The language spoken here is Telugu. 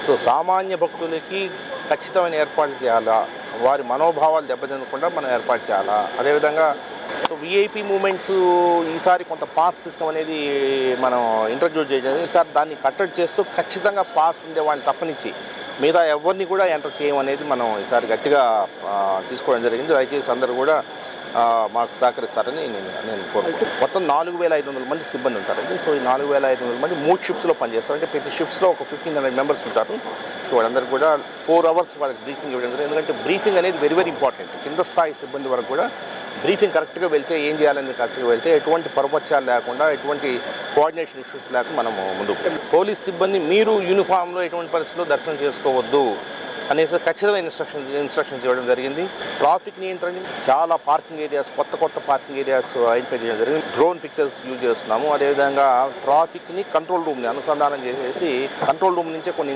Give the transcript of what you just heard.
సో సామాన్య భక్తులకి ఖచ్చితమైన ఏర్పాట్లు చేయాలా, వారి మనోభావాలు దెబ్బతినకుండా మనం ఏర్పాటు చేయాలా. అదేవిధంగా సో విఐపి మూమెంట్స్ ఈసారి కొంత పాస్ సిస్టమ్ అనేది మనం ఇంట్రడ్యూస్ చేయడం, ఈసారి దాన్ని కట్టడి చేస్తూ ఖచ్చితంగా పాస్ ఉండే వాళ్ళని తప్పనిచ్చి మిగతా ఎవరిని కూడా ఎంటర్ చేయమనేది మనం ఈసారి గట్టిగా తీసుకోవడం జరిగింది. దయచేసి అందరూ కూడా మాకు సహకరిస్తారని నేను కోరుకుంటున్నాను. మొత్తం 4,500 మంది సిబ్బంది ఉంటారండి. సో ఈ 4,500 మంది 3 షిఫ్ట్స్లో పనిచేస్తారు. అంటే ప్రతి షిఫ్ట్స్లో ఒక 1,500 మెంబర్స్ ఉంటారు. వాళ్ళందరూ కూడా 4 అవర్స్ వాళ్ళకి బ్రీఫింగ్ ఇవ్వడం జరిగింది. ఎందుకంటే బ్రీఫింగ్ అనేది వెరీ వెరీ ఇంపార్టెంట్. కింద స్థాయి సిబ్బంది వరకు కూడా బ్రీఫింగ్ కరెక్ట్గా వెళ్తే ఏం చేయాలని కరెక్ట్గా వెళ్తే ఎటువంటి పొరపచ్చాలు లేకుండా, ఎటువంటి కోఆర్డినేషన్ ఇష్యూస్ లేకుండా మనము ముందుకు. పోలీస్ సిబ్బంది మీరు యూనిఫామ్లో ఎటువంటి పరిస్థితుల్లో దర్శనం చేసుకోవద్దు అనేసి ఖచ్చితమైన ఇన్స్ట్రక్షన్స్ ఇవ్వడం జరిగింది. ట్రాఫిక్ నియంత్రణ చాలా పార్కింగ్ ఏరియాస్, కొత్త పార్కింగ్ ఏరియాస్ ఐడెంటిఫై చేయడం జరిగింది. డ్రోన్ పిక్చర్స్ యూజ్ చేస్తున్నాము. అదేవిధంగా ట్రాఫిక్ని కంట్రోల్ రూమ్ని అనుసంధానం చేసేసి కంట్రోల్ రూమ్ నుంచే కొన్ని